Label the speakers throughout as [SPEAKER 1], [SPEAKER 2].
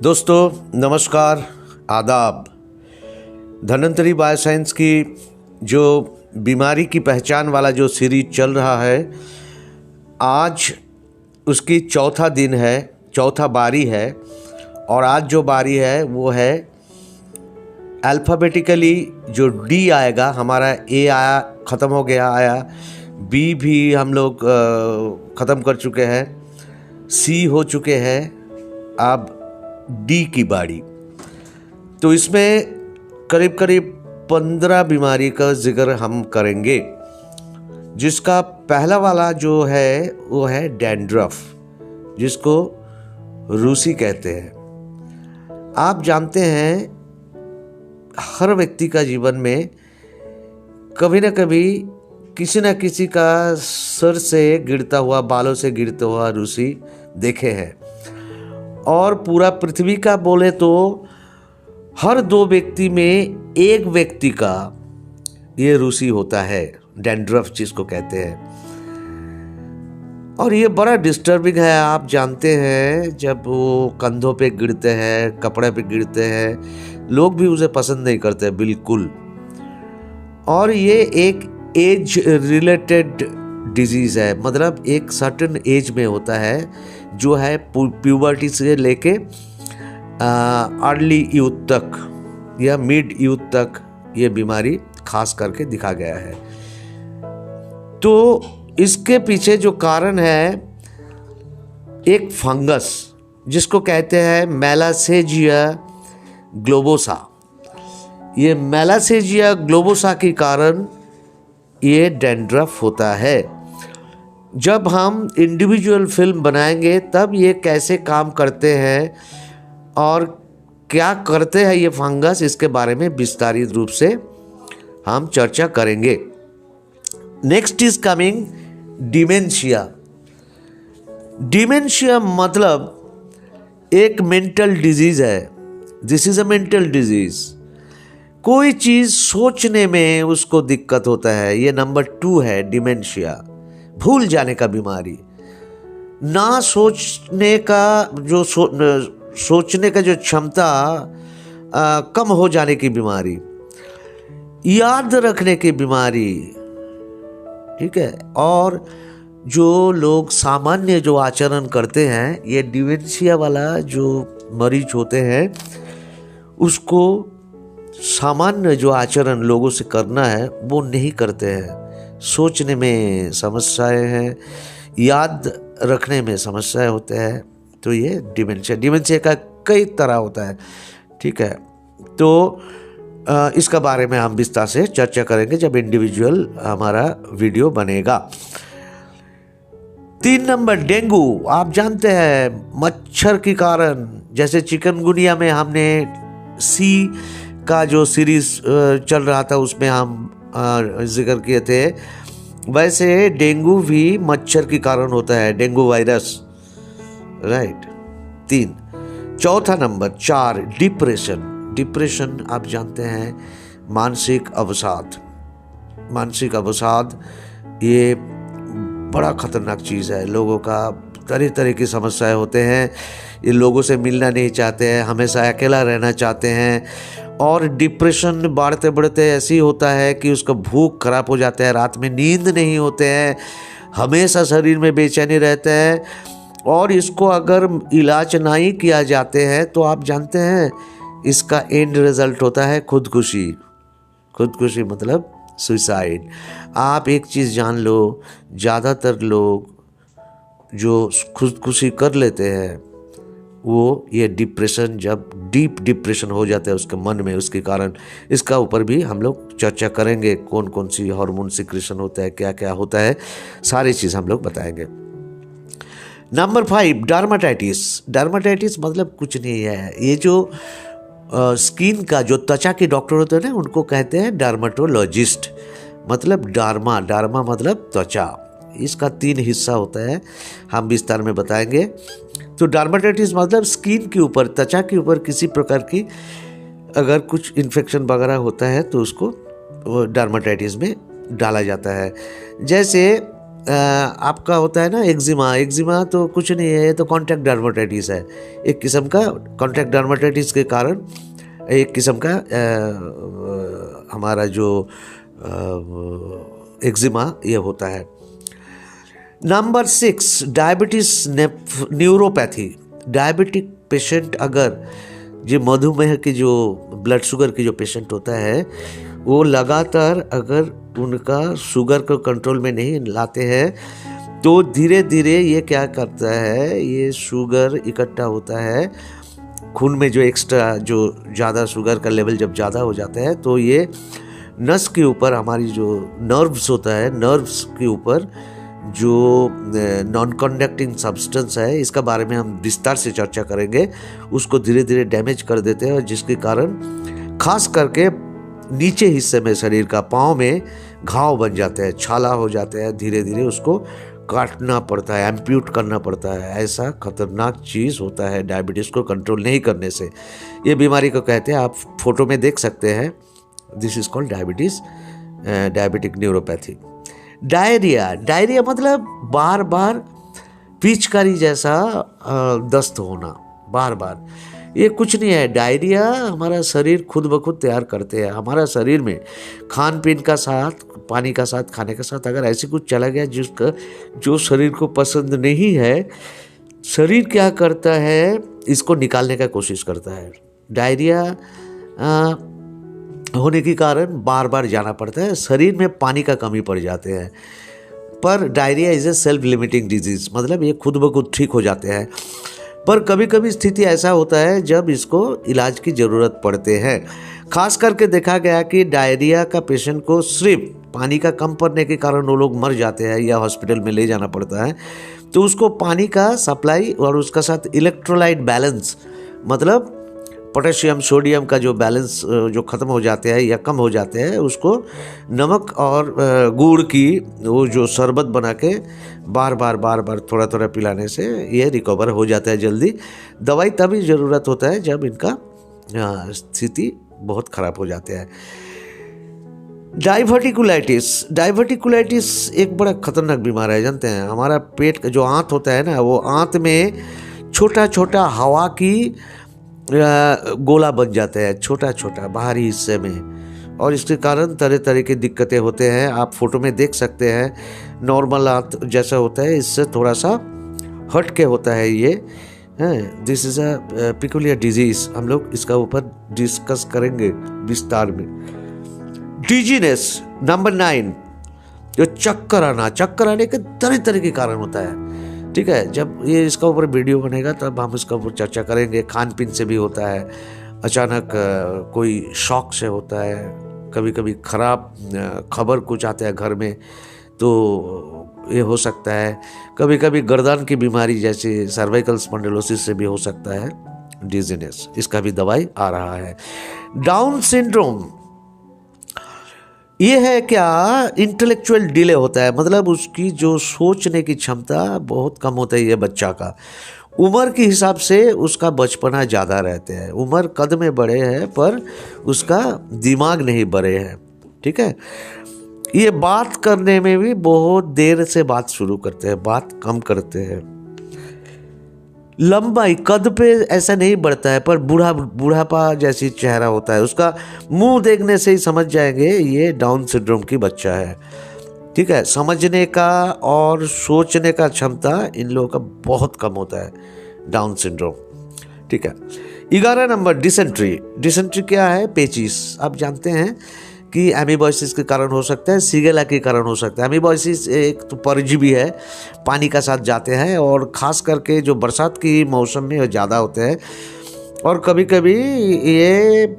[SPEAKER 1] दोस्तों नमस्कार, आदाब। धन्वंतरी बायोसाइंस की जो बीमारी की पहचान वाला जो सीरीज चल रहा है, आज उसकी चौथा दिन है, चौथा बारी है। और आज जो बारी है वो है अल्फ़ाबेटिकली जो डी आएगा, हमारा ए आया ख़त्म हो गया, आया बी भी हम लोग ख़त्म कर चुके हैं, सी हो चुके हैं, अब डी की बारी। तो इसमें करीब करीब 15 बीमारी का जिक्र हम करेंगे, जिसका पहला वाला जो है वो है डैंड्रफ, जिसको रूसी कहते हैं। आप जानते हैं हर व्यक्ति का जीवन में कभी न कभी किसी न किसी का सर से गिरता हुआ, बालों से गिरता हुआ रूसी देखे हैं। और पूरा पृथ्वी का बोले तो हर 2 व्यक्ति में एक व्यक्ति का ये रूसी होता है, डैंड्रफ जिसको कहते हैं। और ये बड़ा डिस्टर्बिंग है। आप जानते हैं जब वो कंधों पे गिरते हैं, कपड़े पे गिरते हैं, लोग भी उसे पसंद नहीं करते बिल्कुल। और ये एक एज रिलेटेड डिजीज़ है, मतलब एक सर्टेन एज में होता है, जो है प्यूबर्टी से लेके अर्ली यूथ तक या मिड यूथ तक ये बीमारी खास करके दिखा गया है। तो इसके पीछे जो कारण है एक फंगस, जिसको कहते हैं मेलासेजिया ग्लोबोसा। ये मेलासेजिया ग्लोबोसा के कारण ये डैंड्रफ होता है। जब हम इंडिविजुअल फिल्म बनाएंगे तब ये कैसे काम करते हैं और क्या करते हैं ये फंगस, इसके बारे में विस्तारित रूप से हम चर्चा करेंगे। Next is coming dementia. Dementia मतलब एक मेंटल डिजीज है। This is a mental disease. कोई चीज़ सोचने में उसको दिक्कत होता है, ये नंबर 2 है डिमेंशिया, भूल जाने का बीमारी। ना सोचने का जो सोचने का जो क्षमता कम हो जाने की बीमारी, याद रखने की बीमारी, ठीक है। और जो लोग सामान्य जो आचरण करते हैं, ये डिमेंशिया वाला जो मरीज होते हैं, उसको सामान्य जो आचरण लोगों से करना है वो नहीं करते हैं। सोचने में समस्याएं हैं, याद रखने में समस्याएं होते हैं। तो ये डिमेंशिया का कई तरह होता है, ठीक है। तो इसका बारे में हम विस्तार से चर्चा करेंगे जब इंडिविजुअल हमारा वीडियो बनेगा। 3 नंबर डेंगू। आप जानते हैं मच्छर के कारण, जैसे चिकनगुनिया में हमने सी का जो सीरीज चल रहा था उसमें हम जिक्र किए थे, वैसे डेंगू भी मच्छर के कारण होता है, डेंगू वायरस, राइट। 3। चौथा नंबर 4 डिप्रेशन। डिप्रेशन आप जानते हैं मानसिक अवसाद। मानसिक अवसाद ये बड़ा खतरनाक चीज़ है। लोगों का तरह तरह की समस्याएं होते हैं। ये लोगों से मिलना नहीं चाहते हैं, हमेशा अकेला रहना चाहते हैं। और डिप्रेशन बढ़ते बढ़ते ऐसी होता है कि उसका भूख खराब हो जाता है, रात में नींद नहीं होते हैं, हमेशा शरीर में बेचैनी रहते हैं। और इसको अगर इलाज नहीं किया जाते हैं तो आप जानते हैं इसका एंड रिजल्ट होता है खुदकुशी। खुदकुशी मतलब सुसाइड। आप एक चीज़ जान लो, ज़्यादातर लोग जो खुदकुशी कर लेते हैं वो ये डिप्रेशन, जब डीप डिप्रेशन हो जाता है उसके मन में, उसके कारण, इसका ऊपर भी हम लोग चर्चा करेंगे। कौन कौन सी हार्मोन सिक्रेशन होता है, क्या क्या होता है, सारी चीज़ हम लोग बताएंगे। Number 5 dermatitis. डर्माटाइटिस मतलब कुछ नहीं है, ये जो स्किन का जो त्वचा के डॉक्टर होते हैं ना, उनको कहते हैं डर्माटोलॉजिस्ट। मतलब डार्मा मतलब त्वचा। इसका 3 हिस्सा होता है, हम विस्तार में बताएंगे। तो डर्माटाइटिस मतलब स्किन के ऊपर, त्वचा के ऊपर किसी प्रकार की अगर कुछ इन्फेक्शन वगैरह होता है तो उसको डर्माटाइटिस में डाला जाता है। जैसे आपका होता है ना एक्जिमा। एक्जिमा तो कुछ नहीं है, ये तो कॉन्टैक्ट डर्मेटाइटिस है, एक किस्म का। कॉन्टैक्ट डर्मेटाइटिस के कारण एक किस्म का हमारा जो एक्जिमा ये होता है। Number 6, diabetes neuropathy. Diabetic patient अगर जो मधुमेह की जो ब्लड शुगर की जो पेशेंट होता है, वो लगातार अगर उनका शुगर को कंट्रोल में नहीं लाते हैं तो धीरे धीरे ये क्या करता है, ये शुगर इकट्ठा होता है खून में। जो एक्स्ट्रा जो ज़्यादा शुगर का लेवल जब ज़्यादा हो जाता है तो ये नस के ऊपर, हमारी जो नर्व्स होता है, नर्व्स के ऊपर जो नॉन कंडक्टिंग सब्सटेंस है, इसका बारे में हम विस्तार से चर्चा करेंगे, उसको धीरे धीरे डैमेज कर देते हैं, और जिसके कारण खास करके नीचे हिस्से में शरीर का, पाँव में घाव बन जाते हैं, छाला हो जाते हैं, धीरे धीरे उसको काटना पड़ता है, एम्प्यूट करना पड़ता है। ऐसा खतरनाक चीज़ होता है डायबिटीज़ को कंट्रोल नहीं करने से। ये बीमारी को कहते हैं, आप फोटो में देख सकते हैं, this is called diabetes, diabetic neuropathy. Diarrhoea. Diarrhoea मतलब बार बार पिचकारी जैसा दस्त होना बार बार। ये कुछ नहीं है, डायरिया हमारा शरीर खुद ब खुद तैयार करते हैं। हमारा शरीर में खान पीन का साथ, पानी का साथ, खाने के साथ अगर ऐसे कुछ चला गया जिसका जो शरीर को पसंद नहीं है, शरीर क्या करता है, इसको निकालने का कोशिश करता है। डायरिया होने के कारण बार बार जाना पड़ता है, शरीर में पानी का कमी पड़ जाते हैं। पर diarrhoea is a self limiting disease, मतलब ये खुद ब खुद ठीक हो जाते हैं। पर कभी कभी स्थिति ऐसा होता है जब इसको इलाज की ज़रूरत पड़ते हैं। खास करके देखा गया कि डायरिया का पेशेंट को सिर्फ पानी का कम पड़ने के कारण वो लोग मर जाते हैं या हॉस्पिटल में ले जाना पड़ता है। तो उसको पानी का सप्लाई और उसका साथ इलेक्ट्रोलाइट बैलेंस, मतलब पोटेशियम सोडियम का जो बैलेंस जो ख़त्म हो जाते हैं या कम हो जाते हैं, उसको नमक और गुड़ की वो जो शरबत बना के बार बार थोड़ा थोड़ा पिलाने से ये रिकवर हो जाता है जल्दी। दवाई तभी ज़रूरत होता है जब इनका स्थिति बहुत ख़राब हो जाते हैं। डाइवर्टिकुलाइटिस। डाइवर्टिकुलाइटिस एक बड़ा खतरनाक बीमारी है, जानते हैं। हमारा पेट का जो आंत होता है ना, वो आंत में छोटा छोटा हवा की गोला बन जाता है, छोटा छोटा बाहरी हिस्से में, और इसके कारण तरह तरह की दिक्कतें होते हैं। आप फोटो में देख सकते हैं, नॉर्मल आंत जैसा होता है, इससे थोड़ा सा हट के होता है ये। This is a peculiar disease. हम लोग इसका ऊपर डिस्कस करेंगे विस्तार में। डिजीनेस। नंबर 9, जो चक्कर आना। चक्कर आने के तरह तरह के कारण होता है, ठीक है। जब ये इसका ऊपर वीडियो बनेगा तब हम इसका ऊपर चर्चा करेंगे। खान पीन से भी होता है, अचानक कोई शौक से होता है, कभी कभी ख़राब खबर कुछ आता है घर में तो ये हो सकता है। कभी कभी गर्दन की बीमारी जैसे सर्वाइकल स्पॉन्डिलोसिस से भी हो सकता है डिजीनेस, इसका भी दवाई आ रहा है। डाउन सिंड्रोम ये है क्या, इंटेलेक्चुअल डिले होता है, मतलब उसकी जो सोचने की क्षमता बहुत कम होता है ये बच्चा का। उम्र के हिसाब से उसका बचपना ज़्यादा रहते हैं, उम्र कद में बड़े हैं पर उसका दिमाग नहीं बड़े हैं, ठीक है। ये बात करने में भी बहुत देर से बात शुरू करते हैं, बात कम करते हैं। लंबाई, कद पे ऐसा नहीं बढ़ता है पर बूढ़ापा जैसी चेहरा होता है। उसका मुंह देखने से ही समझ जाएंगे ये डाउन सिंड्रोम की बच्चा है, ठीक है। समझने का और सोचने का क्षमता इन लोगों का बहुत कम होता है, डाउन सिंड्रोम, ठीक है। 11 नंबर, डिसेंट्री। डिसेंट्री क्या है, पेचिस। आप जानते हैं कि एमीबॉयसिस के कारण हो सकता है, सीगेला के कारण हो सकता है। एमीबॉयसिस एक तो परजीवी है, पानी का साथ जाते हैं, और ख़ास करके जो बरसात की मौसम में ज़्यादा होते हैं, और कभी कभी ये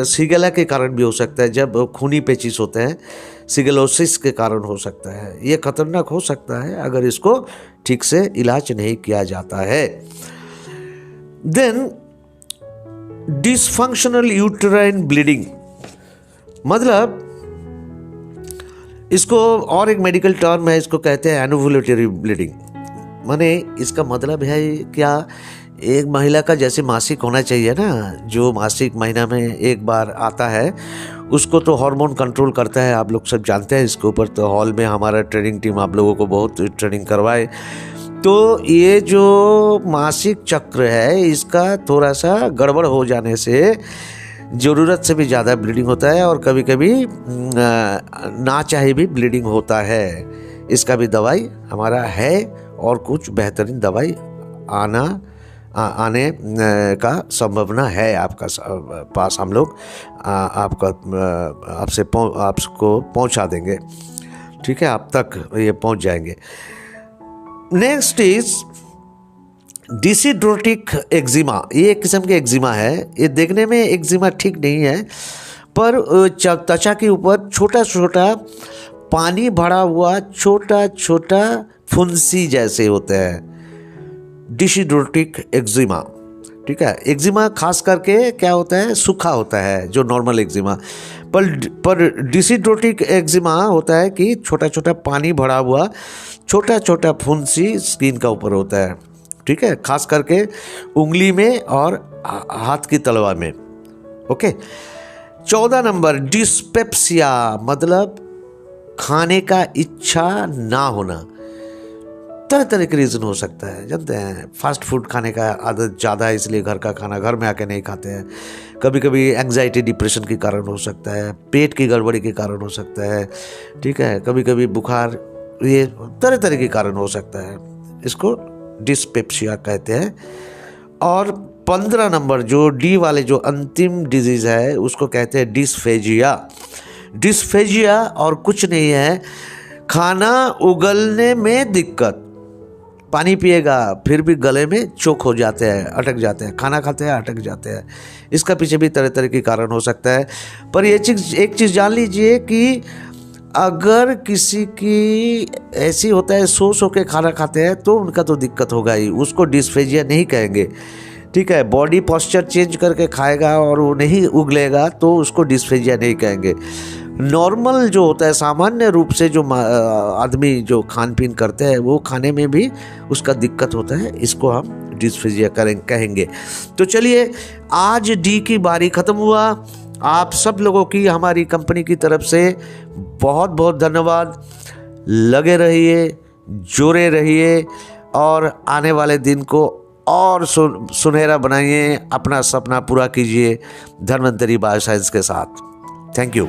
[SPEAKER 1] सीगेला के कारण भी हो सकता है। जब खूनी पेचिस होते हैं, सिगेलोसिस के कारण हो सकता है। ये खतरनाक हो सकता है अगर इसको ठीक से इलाज नहीं किया जाता है। देन डिसफंक्शनल यूटेराइन ब्लीडिंग, मतलब इसको और एक मेडिकल टर्म है, इसको कहते हैं एनोवुलेटरी ब्लीडिंग। माने इसका मतलब है क्या, एक महिला का जैसे मासिक होना चाहिए ना, जो मासिक महीना में एक बार आता है, उसको तो हार्मोन कंट्रोल करता है, आप लोग सब जानते हैं इसके ऊपर। तो हॉल में हमारा ट्रेनिंग टीम आप लोगों को बहुत ट्रेनिंग करवाए। तो ये जो मासिक चक्र है इसका थोड़ा सा गड़बड़ हो जाने से ज़रूरत से भी ज़्यादा ब्लीडिंग होता है और कभी कभी ना चाहे भी ब्लीडिंग होता है। इसका भी दवाई हमारा है और कुछ बेहतरीन दवाई आने का संभावना है आपका पास। हम लोग आपको पहुंचा देंगे, ठीक है, आप तक ये पहुंच जाएंगे। Next is dyshidrotic eczema. ये एक किस्म के एक्जिमा है। ये देखने में एक्जिमा ठीक नहीं है, पर त्वचा के ऊपर छोटा छोटा पानी भरा हुआ छोटा छोटा फुंसी जैसे होते हैं, डिसिड्रोटिक एक्जिमा, ठीक है। एक्जिमा खास करके क्या होता है, सूखा होता है जो नॉर्मल एक्जिमा, पर डिसिड्रोटिक एक्जिमा होता है कि छोटा छोटा पानी भरा हुआ छोटा छोटा फुंसी स्किन का ऊपर होता है, ठीक है, खास करके उंगली में और हाथ की तलवा में। ओके। 14 नंबर डिस्पेप्सिया, मतलब खाने का इच्छा ना होना। तरह तरह के रीज़न हो सकता है, जानते हैं, फास्ट फूड खाने का आदत ज़्यादा है इसलिए घर का खाना घर में आके नहीं खाते हैं। कभी कभी एंग्जाइटी डिप्रेशन के कारण हो सकता है, पेट की गड़बड़ी के कारण हो सकता है, ठीक है, कभी कभी बुखार, ये तरह तरह के कारण हो सकता है। इसको डिस्पेप्सिया कहते हैं। और 15 नंबर जो डी वाले जो अंतिम डिजीज़ है उसको कहते हैं डिस्फेजिया। डिस्फेजिया और कुछ नहीं है, खाना उगलने में दिक्कत, पानी पिएगा फिर भी गले में चोक हो जाते हैं, अटक जाते हैं, खाना खाते हैं अटक जाते हैं। इसका पीछे भी तरह तरह के कारण हो सकता है। पर ये एक चीज़ जान लीजिए कि अगर किसी की ऐसी होता है सो के खाना खाते हैं तो उनका तो दिक्कत होगा ही, उसको डिस्फेजिया नहीं कहेंगे, ठीक है। बॉडी पोस्चर चेंज करके खाएगा और वो नहीं उगलेगा तो उसको डिस्फेजिया नहीं कहेंगे। नॉर्मल जो होता है, सामान्य रूप से जो आदमी जो खान पीन करते हैं वो खाने में भी उसका दिक्कत होता है, इसको हम डिस्फेजिया कहेंगे। तो चलिए, आज डी की बारी ख़त्म हुआ। आप सब लोगों की हमारी कंपनी की तरफ से बहुत बहुत धन्यवाद। लगे रहिए, जुड़े रहिए और आने वाले दिन को और सुनहरा बनाइए, अपना सपना पूरा कीजिए धन्वंतरी बायोसाइंस के साथ। Thank you.